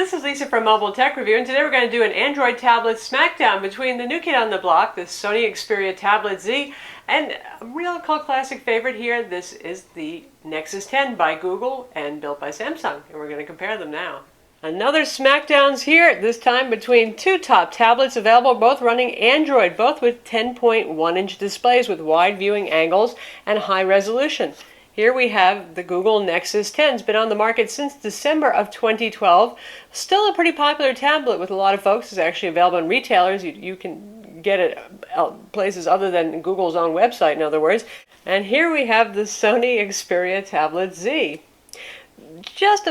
this is Lisa from Mobile Tech Review, and today we're going to do an Android tablet smackdown between the new kid on the block, the Sony Xperia Tablet Z, and a real cult classic favorite here. This is the Nexus 10 by Google and built by Samsung, and we're going to compare them now. Another smackdowns here, this time between two top tablets available, both running Android, both with 10.1-inch displays with wide viewing angles and high resolution. Here we have the Google Nexus 10. It's been on the market since December of 2012. Still a pretty popular tablet with a lot of folks. It's actually available in retailers. You can get it places other than Google's own website, in other words. And here we have the Sony Xperia Tablet Z. Just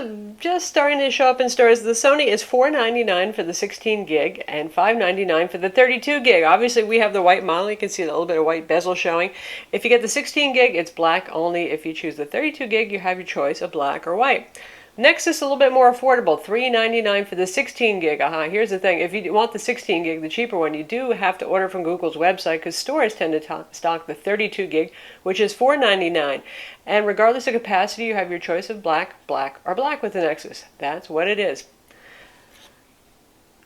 starting to show up in stores. The Sony is $499 for the 16 gig and $599 for the 32 gig. Obviously, we have the white model. You can see a little bit of white bezel showing. If you get the 16 gig, it's black only. If you choose the 32 gig, you have your choice of black or white. Nexus, a little bit more affordable, $399 for the 16 gig. Here's the thing, if you want the 16 gig, the cheaper one, you do have to order from Google's website because stores tend to stock the 32 gig, which is $499. And regardless of capacity, you have your choice of black, or black with the Nexus. That's what it is.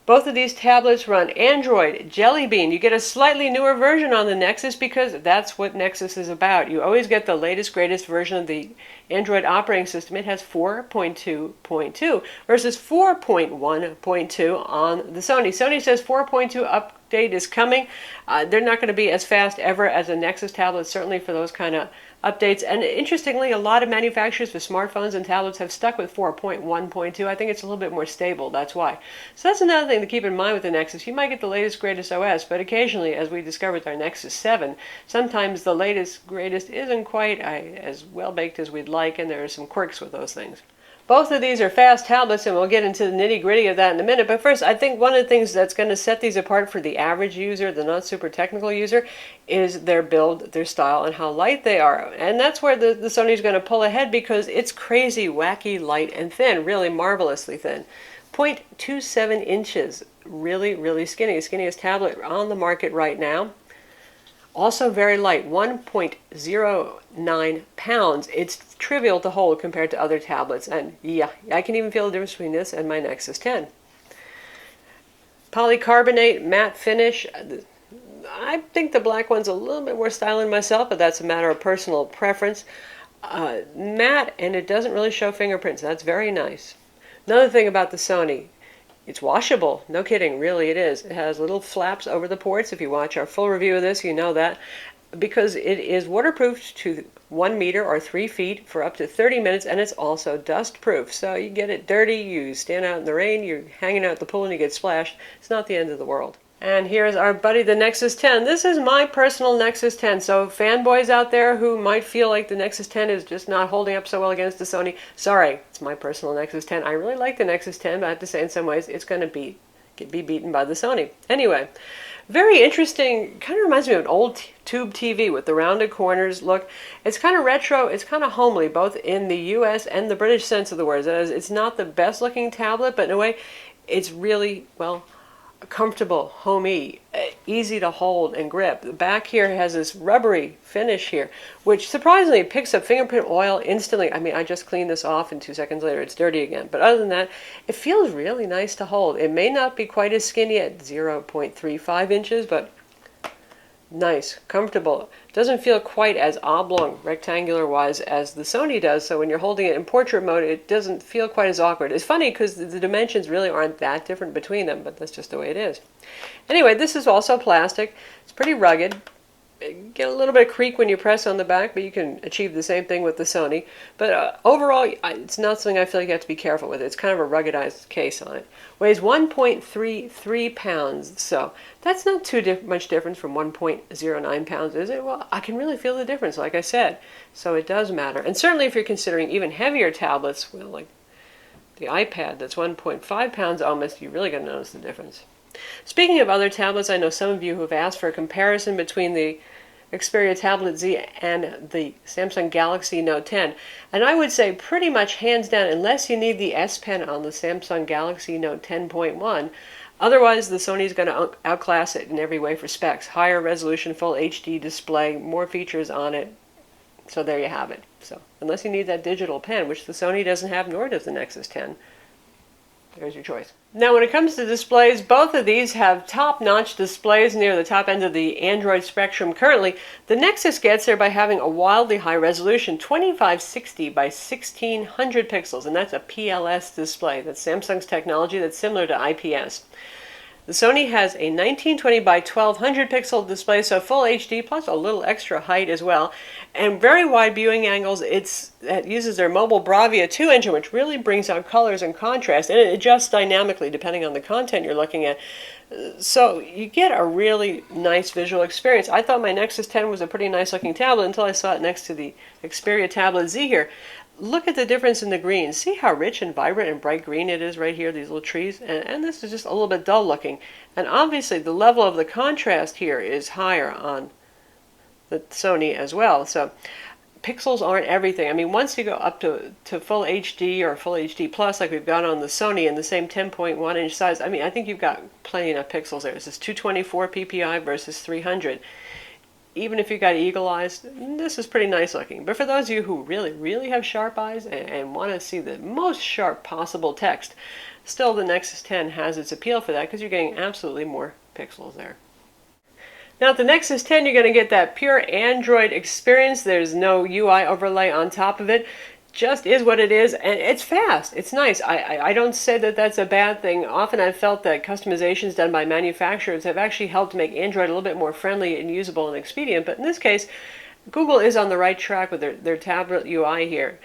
Both of these tablets run Android Jelly Bean. You get a slightly newer version on the Nexus because that's what Nexus is about. You always get the latest, greatest version of the Android operating system. It has 4.2.2 versus 4.1.2 on the Sony. Sony says 4.2 update is coming. They're not going to be as fast ever as a Nexus tablet, certainly for those kind of updates. And interestingly, a lot of manufacturers for smartphones and tablets have stuck with 4.1.2. I think it's a little bit more stable, that's why. So that's another thing to keep in mind with the Nexus. You might get the latest, greatest OS, but occasionally, as we discovered with our Nexus 7, sometimes the latest, greatest isn't quite as well-baked as we'd like, and there are some quirks with those things. Both of these are fast tablets, and we'll get into the nitty-gritty of that in a minute. But first, I think one of the things that's going to set these apart for the average user, the not super technical user, is their build, their style, and how light they are. And that's where the Sony's going to pull ahead because it's crazy, wacky, light, and thin, really marvelously thin. 0.27 inches, really, really skinny. Skinniest tablet on the market right now. Also very light, 1.09 pounds. It's trivial to hold compared to other tablets. And yeah, I can even feel the difference between this and my Nexus 10. Polycarbonate, matte finish. I think the black one's a little bit more styling myself, but that's a matter of personal preference. Matte, and it doesn't really show fingerprints. That's very nice. Another thing about the Sony, it's washable. No kidding, really it is. It has little flaps over the ports. If you watch our full review of this, you know that. Because it is waterproof to 1 meter or 3 feet for up to 30 minutes, and it's also dust proof. So you get it dirty, you stand out in the rain, you're hanging out at the pool and you get splashed. It's not the end of the world. And here's our buddy, the Nexus 10. This is my personal Nexus 10. So fanboys out there who might feel like the Nexus 10 is just not holding up so well against the Sony, sorry, it's my personal Nexus 10. I really like the Nexus 10, but I have to say in some ways it's going to be beaten by the Sony. Anyway, very interesting, kind of reminds me of an old tube TV with the rounded corners look. It's kind of retro, it's kind of homely, both in the US and the British sense of the words. It's not the best looking tablet, but in a way, it's really, well, comfortable, homey, easy to hold and grip. The back here has this rubbery finish here, which surprisingly picks up fingerprint oil instantly. I mean, I just cleaned this off and 2 seconds later it's dirty again. But other than that, it feels really nice to hold. It may not be quite as skinny at 0.35 inches, but nice, comfortable. Doesn't feel quite as oblong, rectangular-wise as the Sony does, so when you're holding it in portrait mode, it doesn't feel quite as awkward. It's funny because the dimensions really aren't that different between them, but that's just the way it is. Anyway, this is also plastic. It's pretty rugged. You get a little bit of creak when you press on the back, but you can achieve the same thing with the Sony. But overall, it's not something I feel like you have to be careful with. It's kind of a ruggedized case on it. Weighs 1.33 pounds, so that's not too much difference from 1.09 pounds, is it? Well, I can really feel the difference, like I said, so it does matter. And certainly if you're considering even heavier tablets, well, like the iPad that's 1.5 pounds almost, you're really going to notice the difference. Speaking of other tablets, I know some of you who have asked for a comparison between the Xperia Tablet Z and the Samsung Galaxy Note 10. And I would say pretty much hands down, unless you need the S Pen on the Samsung Galaxy Note 10.1, otherwise the Sony is going to outclass it in every way for specs. Higher resolution, full HD display, more features on it. So there you have it. So unless you need that digital pen, which the Sony doesn't have, nor does the Nexus 10. there's your choice. Now when it comes to displays, both of these have top-notch displays near the top end of the Android spectrum currently. The Nexus gets there by having a wildly high resolution, 2560 by 1600 pixels, and that's a PLS display. That's Samsung's technology that's similar to IPS. The Sony has a 1920 by 1200 pixel display, so full HD plus a little extra height as well, and very wide viewing angles. It uses their mobile Bravia 2 engine, which really brings out colors and contrast, and it adjusts dynamically depending on the content you're looking at. So you get a really nice visual experience. I thought my Nexus 10 was a pretty nice looking tablet until I saw it next to the Xperia Tablet Z here. Look at the difference in the green. See how rich and vibrant and bright green it is right here, these little trees? And this is just a little bit dull looking. And obviously the level of the contrast here is higher on the Sony as well. So pixels aren't everything. I mean, once you go up to full HD or full HD plus like we've got on the Sony in the same 10.1 inch size, I mean, I think you've got plenty enough pixels there. This is 224 ppi versus 300. Even if you've got eagle eyes, this is pretty nice looking. But for those of you who really have sharp eyes and want to see the most sharp possible text, still the Nexus 10 has its appeal for that because you're getting absolutely more pixels there. Now, at the Nexus 10, you're going to get that pure Android experience. There's no UI overlay on top of it. Just is what it is, and it's fast. It's nice. I don't say that that's a bad thing. Often I've felt that customizations done by manufacturers have actually helped make Android a little bit more friendly and usable and expedient, but in this case, Google is on the right track with their tablet UI here.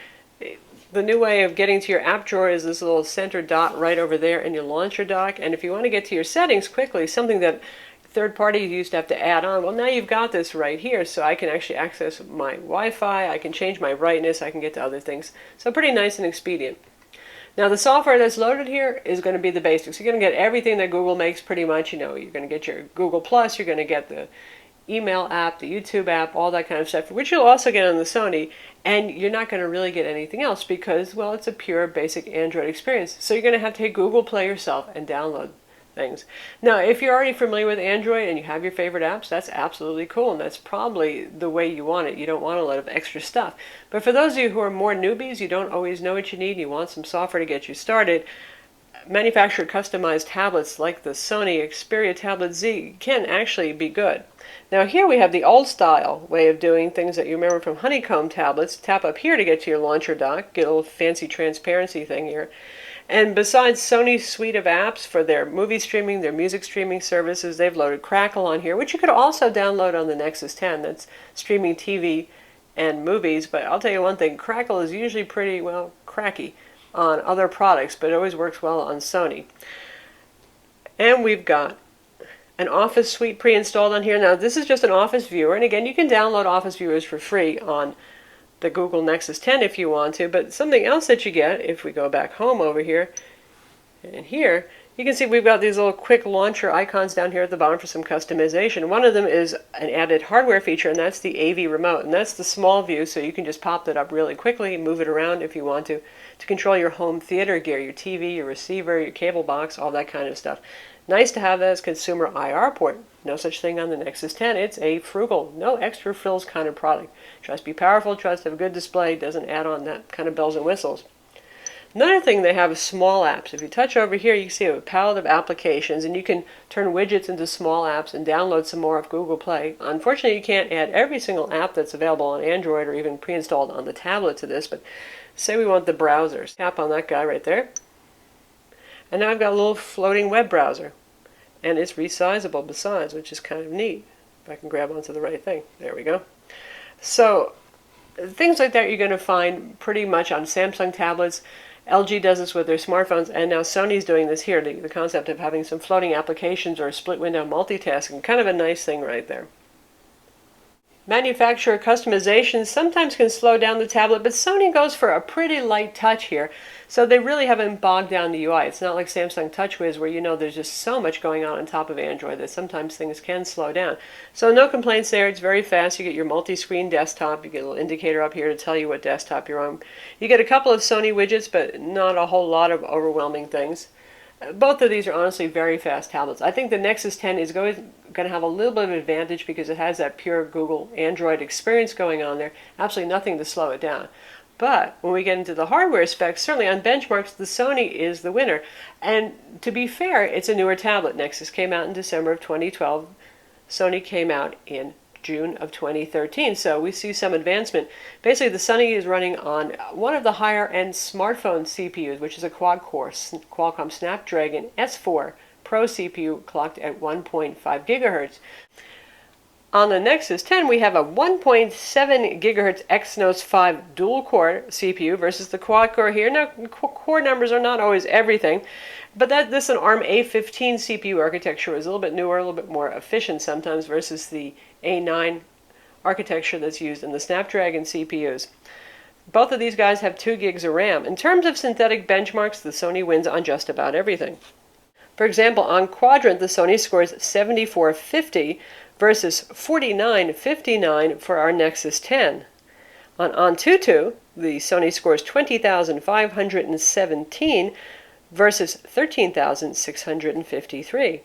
The new way of getting to your app drawer is this little center dot right over there in your launcher dock, and if you want to get to your settings quickly, something that third parties used to have to add on. Well, now you've got this right here, so I can actually access my Wi-Fi, I can change my brightness, I can get to other things. So pretty nice and expedient. Now the software that's loaded here is going to be the basics. You're going to get everything that Google makes pretty much. You know, you're going to get your Google Plus, you're going to get the email app, the YouTube app, all that kind of stuff, which you'll also get on the Sony, and you're not going to really get anything else because, well, it's a pure basic Android experience. So you're going to have to take Google Play yourself and download things. Now, if you're already familiar with Android and you have your favorite apps, that's absolutely cool, and that's probably the way you want it. You don't want a lot of extra stuff. But for those of you who are more newbies, you don't always know what you need, and you want some software to get you started, manufacturer customized tablets like the Sony Xperia Tablet Z can actually be good. Now here we have the old style way of doing things that you remember from honeycomb tablets. Tap up here to get to your launcher dock, get a little fancy transparency thing here. And besides Sony's suite of apps for their movie streaming, their music streaming services, they've loaded Crackle on here, which you could also download on the Nexus 10. That's streaming TV and movies. But I'll tell you one thing, Crackle is usually pretty, well, cracky on other products, but it always works well on Sony. And we've got an Office suite pre-installed on here. Now this is just an Office viewer, and again, you can download Office viewers for free on the Google Nexus 10 if you want to, but something else that you get, if we go back home over here, and here, you can see we've got these little quick launcher icons down here at the bottom for some customization. One of them is an added hardware feature, and that's the AV remote, and that's the small view, so you can just pop that up really quickly, move it around if you want to control your home theater gear, your TV, your receiver, your cable box, all that kind of stuff. Nice to have that as consumer IR port. No such thing on the Nexus 10. It's a frugal, no extra frills kind of product. Tries to be powerful, tries to have a good display, doesn't add on that kind of bells and whistles. Another thing they have is small apps. If you touch over here, you can see a palette of applications, and you can turn widgets into small apps and download some more of Google Play. Unfortunately, you can't add every single app that's available on Android or even pre-installed on the tablet to this, but say we want the browsers. Tap on that guy right there. And now I've got a little floating web browser. And it's resizable besides, which is kind of neat. If I can grab onto the right thing. There we go. So things like that you're going to find pretty much on Samsung tablets. LG does this with their smartphones, and now Sony's doing this here. The concept of having some floating applications or split window multitasking. Kind of a nice thing right there. Manufacturer customization sometimes can slow down the tablet, but Sony goes for a pretty light touch here. So they really haven't bogged down the UI. It's not like Samsung TouchWiz where you know there's just so much going on top of Android that sometimes things can slow down. So no complaints there. It's very fast. You get your multi-screen desktop. You get a little indicator up here to tell you what desktop you're on. You get a couple of Sony widgets, but not a whole lot of overwhelming things. Both of these are honestly very fast tablets. I think the Nexus 10 is going to have a little bit of an advantage because it has that pure Google Android experience going on there. Absolutely nothing to slow it down. But when we get into the hardware specs, certainly on benchmarks, the Sony is the winner. And to be fair, it's a newer tablet. Nexus came out in December of 2012. Sony came out in June of 2013. So we see some advancement. Basically, the Sony is running on one of the higher-end smartphone CPUs, which is a quad-core Qualcomm Snapdragon S4 Pro CPU clocked at 1.5 gigahertz. On the Nexus 10, we have a 1.7 gigahertz Exynos 5 dual-core CPU versus the quad-core here. Now, core numbers are not always everything, but this is an ARM A15 CPU architecture. Is a little bit newer, a little bit more efficient sometimes versus the A9 architecture that's used in the Snapdragon CPUs. Both of these guys have 2 gigs of RAM. In terms of synthetic benchmarks, the Sony wins on just about everything. For example, on Quadrant, the Sony scores 7450 versus 4959 for our Nexus 10. On Antutu, the Sony scores 20,517 versus 13,653.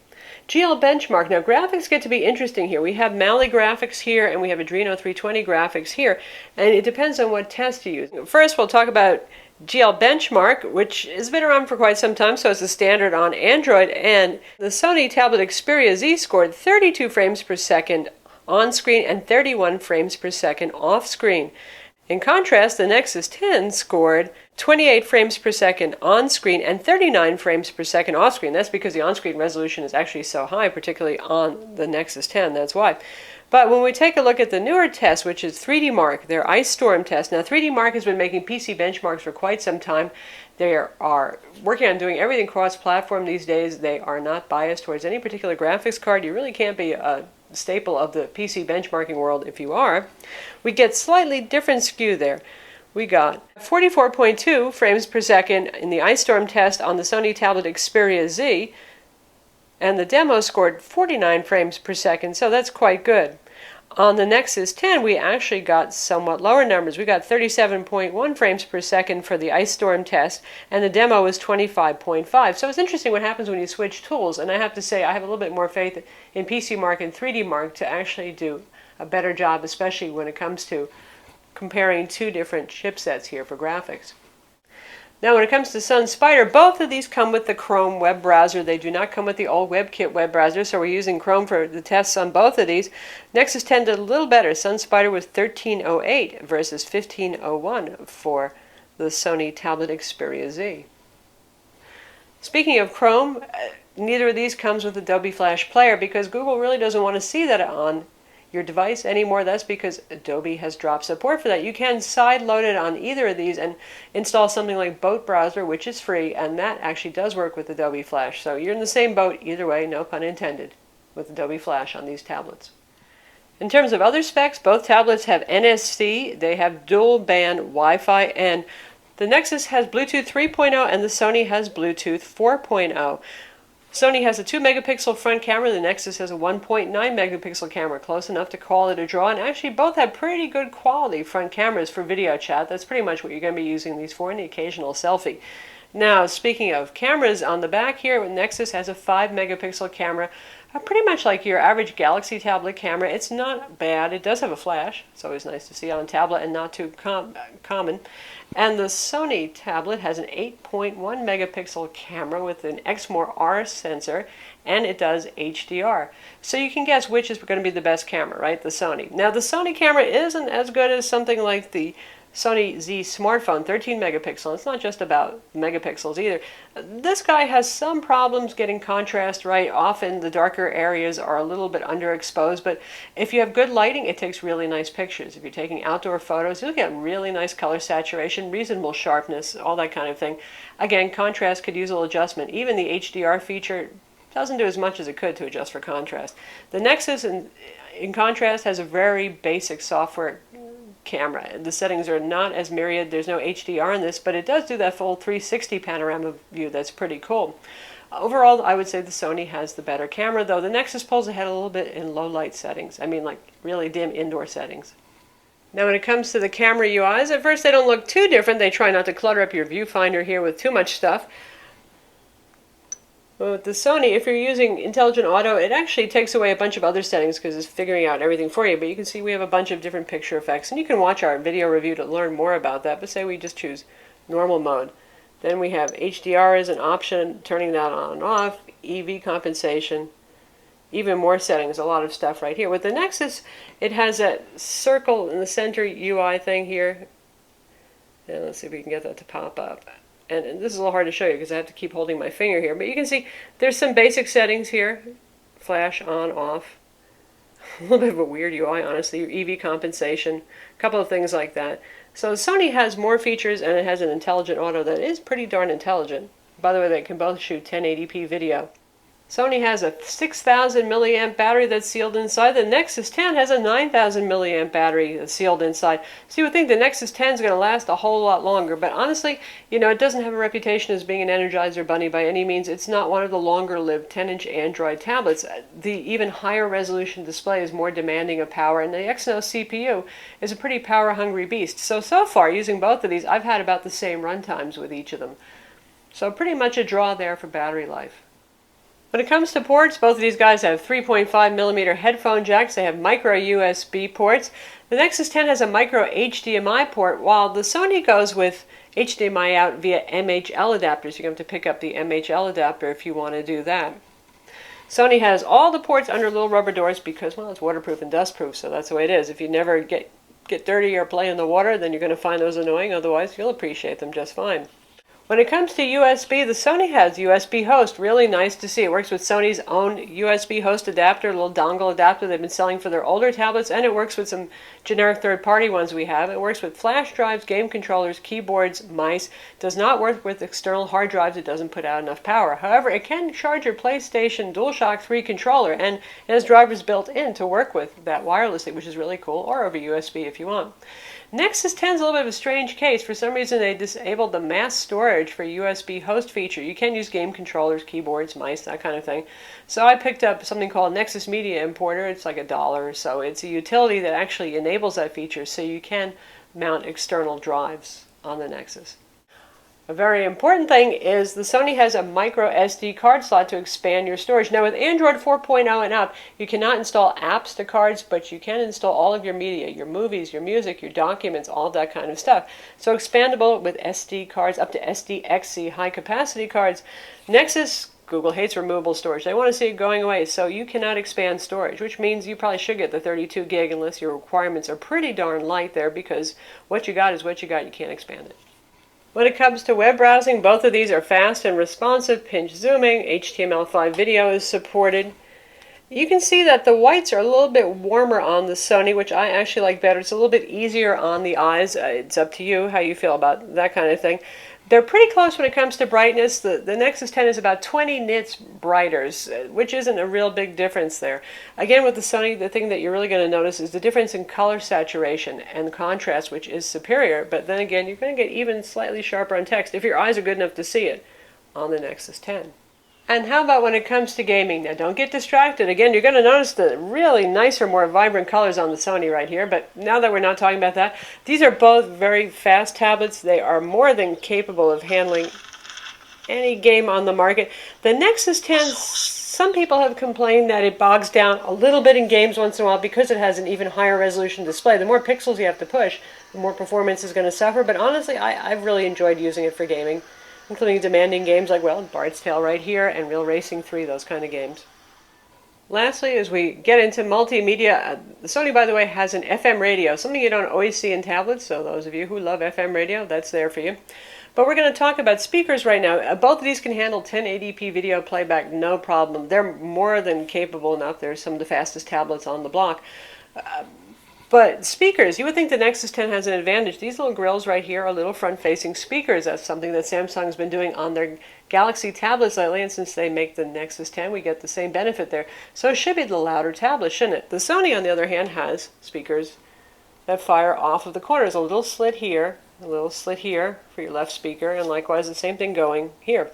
GL benchmark. Now, graphics get to be interesting here. We have Mali graphics here, and we have Adreno 320 graphics here, and it depends on what test you use. First, we'll talk about GL benchmark, which has been around for quite some time, so it's a standard on Android, and the Sony Tablet Xperia Z scored 32 frames per second on screen and 31 frames per second off screen. In contrast, the Nexus 10 scored 28 frames per second on screen and 39 frames per second off screen. That's because the on-screen resolution is actually so high, particularly on the Nexus 10, that's why. But when we take a look at the newer test, which is 3D Mark, their Ice Storm test. Now, 3D Mark has been making PC benchmarks for quite some time. They are working on doing everything cross-platform these days. They are not biased towards any particular graphics card. You really can't be a staple of the PC benchmarking world if you are. We get slightly different skew there. We got 44.2 frames per second in the Ice Storm test on the Sony Tablet Xperia Z, and the demo scored 49 frames per second, so that's quite good. On the Nexus 10, we actually got somewhat lower numbers. We got 37.1 frames per second for the Ice Storm test, and the demo was 25.5. So it's interesting what happens when you switch tools, and I have to say I have a little bit more faith in PC Mark and 3D Mark to actually do a better job, especially when it comes to comparing 2 different chipsets here for graphics. Now, when it comes to Sun Spider, both of these come with the Chrome web browser. They do not come with the old WebKit web browser, so we're using Chrome for the tests on both of these. Nexus 10 did a little better. Sun Spider was 1308 versus 1501 for the Sony Tablet Xperia Z. Speaking of Chrome, neither of these comes with Adobe Flash Player because Google really doesn't want to see that on your device anymore. That's because Adobe has dropped support for that. You can side load it on either of these and install something like Boat Browser, which is free, and that actually does work with Adobe Flash. So you're in the same boat either way, no pun intended, with Adobe Flash on these tablets. In terms of other specs, both tablets have NFC, they have dual band Wi-Fi, and the Nexus has Bluetooth 3.0 and the Sony has Bluetooth 4.0. Sony has a 2 megapixel front camera, the Nexus has a 1.9 megapixel camera, close enough to call it a draw, and actually both have pretty good quality front cameras for video chat. That's pretty much what you're going to be using these for, and the occasional selfie. Now, speaking of cameras, on the back here, Nexus has a 5 megapixel camera, pretty much like your average Galaxy tablet camera. It's not bad. It does have a flash. It's always nice to see on a tablet and not too common. And the Sony tablet has an 8.1 megapixel camera with an Exmor R sensor, and it does HDR. So you can guess which is going to be the best camera, right? The Sony. Now, the Sony camera isn't as good as something like the Sony Z smartphone, 13 megapixel. It's not just about megapixels either. This guy has some problems getting contrast right. Often the darker areas are a little bit underexposed, but if you have good lighting, it takes really nice pictures. If you're taking outdoor photos, you'll get really nice color saturation, reasonable sharpness, all that kind of thing. Again, contrast could use a little adjustment. Even the HDR feature doesn't do as much as it could to adjust for contrast. The Nexus, in contrast, has a very basic software camera. The settings are not as myriad. There's no HDR in this, but it does do that full 360 panorama view. That's pretty cool. Overall, I would say the Sony has the better camera, though the Nexus pulls ahead a little bit in low light settings. I mean, like really dim indoor settings. Now, when it comes to the camera UIs, at first they don't look too different. They try not to clutter up your viewfinder here with too much stuff. Well, with the Sony, if you're using Intelligent Auto, it actually takes away a bunch of other settings because it's figuring out everything for you. But you can see we have a bunch of different picture effects. And you can watch our video review to learn more about that. But say we just choose normal mode. Then we have HDR as an option, turning that on and off, EV compensation, even more settings, a lot of stuff right here. With the Nexus, it has that circle in the center UI thing here. And let's see if we can get that to pop up. And this is a little hard to show you because I have to keep holding my finger here. But you can see there's some basic settings here. Flash on, off. A little bit of a weird UI, honestly. Your EV compensation. A couple of things like that. So Sony has more features, and it has an Intelligent Auto that is pretty darn intelligent. By the way, they can both shoot 1080p video. Sony has a 6,000 milliamp battery that's sealed inside. The Nexus 10 has a 9,000 milliamp battery that's sealed inside. So you would think the Nexus 10 is going to last a whole lot longer. But honestly, you know, it doesn't have a reputation as being an Energizer Bunny by any means. It's not one of the longer-lived 10-inch Android tablets. The even higher resolution display is more demanding of power. And the Exynos CPU is a pretty power-hungry beast. So far, using both of these, I've had about the same run times with each of them. So pretty much a draw there for battery life. When it comes to ports, both of these guys have 3.5 millimeter headphone jacks. They have micro USB ports. The Nexus 10 has a micro HDMI port, while the Sony goes with HDMI out via MHL adapters. You're going to have to pick up the MHL adapter if you want to do that. Sony has all the ports under little rubber doors because, well, it's waterproof and dustproof, so that's the way it is. If you never get dirty or play in the water, then you're going to find those annoying. Otherwise, you'll appreciate them just fine. When it comes to USB, the Sony has USB host. Really nice to see. It works with Sony's own USB host adapter, a little dongle adapter they've been selling for their older tablets, and it works with some generic third-party ones we have. It works with flash drives, game controllers, keyboards, mice. Does not work with external hard drives. It doesn't put out enough power. However, it can charge your PlayStation DualShock 3 controller, and it has drivers built in to work with that wirelessly, which is really cool, or over USB if you want. Nexus 10 is a little bit of a strange case. For some reason, they disabled the mass storage for USB host feature. You can use game controllers, keyboards, mice, that kind of thing. So I picked up something called Nexus Media Importer. It's like $1 or so. It's a utility that actually enables that feature, so you can mount external drives on the Nexus. A very important thing is the Sony has a micro SD card slot to expand your storage. Now with Android 4.0 and up, you cannot install apps to cards, but you can install all of your media, your movies, your music, your documents, all of that kind of stuff. So expandable with SD cards up to SDXC high capacity cards. Nexus, Google hates removable storage. They want to see it going away, so you cannot expand storage, which means you probably should get the 32 gig unless your requirements are pretty darn light there, because what you got is what you got. You can't expand it. When it comes to web browsing, both of these are fast and responsive. Pinch zooming, HTML5 video is supported. You can see that the whites are a little bit warmer on the Sony, which I actually like better. It's a little bit easier on the eyes. It's up to you how you feel about that kind of thing. They're pretty close when it comes to brightness. The Nexus 10 is about 20 nits brighter, which isn't a real big difference there. Again, with the Sony, the thing that you're really going to notice is the difference in color saturation and contrast, which is superior. But then again, you're going to get even slightly sharper on text if your eyes are good enough to see it on the Nexus 10. And how about when it comes to gaming? Now, don't get distracted. Again, you're going to notice the really nicer, more vibrant colors on the Sony right here. But now that we're not talking about that, these are both very fast tablets. They are more than capable of handling any game on the market. The Nexus 10, some people have complained that it bogs down a little bit in games once in a while because it has an even higher resolution display. The more pixels you have to push, the more performance is going to suffer. But honestly, I've really enjoyed using it for gaming, including demanding games like, well, Bard's Tale right here and Real Racing 3, those kind of games. Lastly, as we get into multimedia, the Sony, by the way, has an FM radio, something you don't always see in tablets, so those of you who love FM radio, that's there for you. But we're going to talk about speakers right now. Both of these can handle 1080p video playback, no problem. They're more than capable enough. They're some of the fastest tablets on the block. But speakers, you would think the Nexus 10 has an advantage. These little grills right here are little front-facing speakers. That's something that Samsung's been doing on their Galaxy tablets lately, and since they make the Nexus 10, we get the same benefit there. So it should be the louder tablet, shouldn't it? The Sony, on the other hand, has speakers that fire off of the corners. A little slit here, a little slit here for your left speaker, and likewise the same thing going here.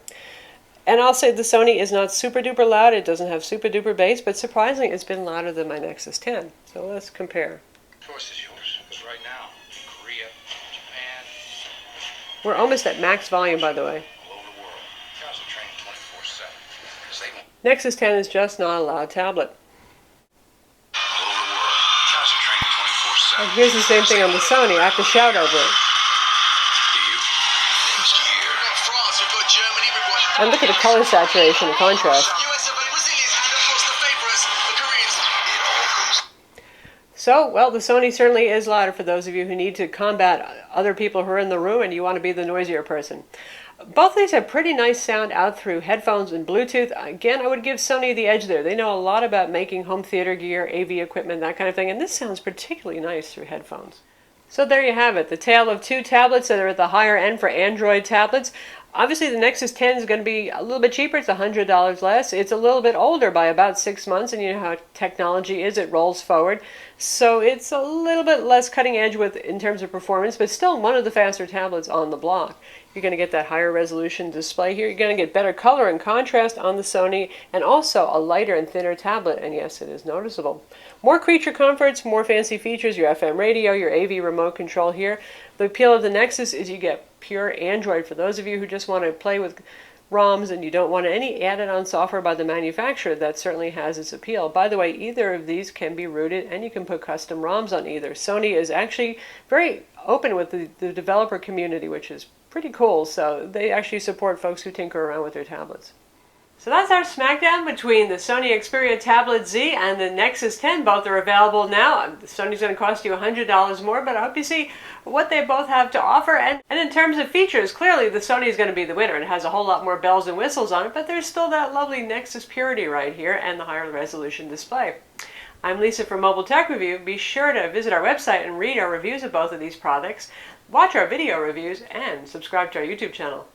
And I'll say the Sony is not super duper loud. It doesn't have super duper bass, but surprisingly, it's been louder than my Nexus 10. So let's compare. The choice is yours. Because right now, Korea, Japan. We're almost at max volume, by the way. All over the world. Guys are training 24/7. Nexus 10 is just not a loud tablet. All over the world. Concentrating 24/7. And here's the same thing on the Sony. I have to shout over it. Do you? Next year. France, we've got Germany, we've got... And look at the color saturation and contrast. US have got Brazilians, and of course the favourites, the Koreans. It all comes... So, well, the Sony certainly is louder for those of you who need to combat other people who are in the room and you want to be the noisier person. Both of these have pretty nice sound out through headphones and Bluetooth. Again, I would give Sony the edge there. They know a lot about making home theater gear, AV equipment, that kind of thing, and this sounds particularly nice through headphones. So there you have it, the tale of two tablets that are at the higher end for Android tablets. Obviously, the Nexus 10 is going to be a little bit cheaper. It's $100 less. It's a little bit older by about 6 months, and you know how technology is. It rolls forward. So it's a little bit less cutting edge in terms of performance, but still one of the faster tablets on the block. You're going to get that higher resolution display here. You're going to get better color and contrast on the Sony, and also a lighter and thinner tablet, and yes, it is noticeable. More creature comforts, more fancy features, your FM radio, your AV remote control here. The appeal of the Nexus is you get pure Android for those of you who just want to play with ROMs and you don't want any added-on software by the manufacturer. That certainly has its appeal. By the way, either of these can be rooted and you can put custom ROMs on either. Sony is actually very open with the developer community, which is pretty cool. So they actually support folks who tinker around with their tablets. So that's our smackdown between the Sony Xperia Tablet Z and the Nexus 10. Both are available now. The Sony's going to cost you $100 more, but I hope you see what they both have to offer. And in terms of features, clearly the Sony is going to be the winner. It has a whole lot more bells and whistles on it, but there's still that lovely Nexus purity right here and the higher resolution display. I'm Lisa from Mobile Tech Review. Be sure to visit our website and read our reviews of both of these products, watch our video reviews, and subscribe to our YouTube channel.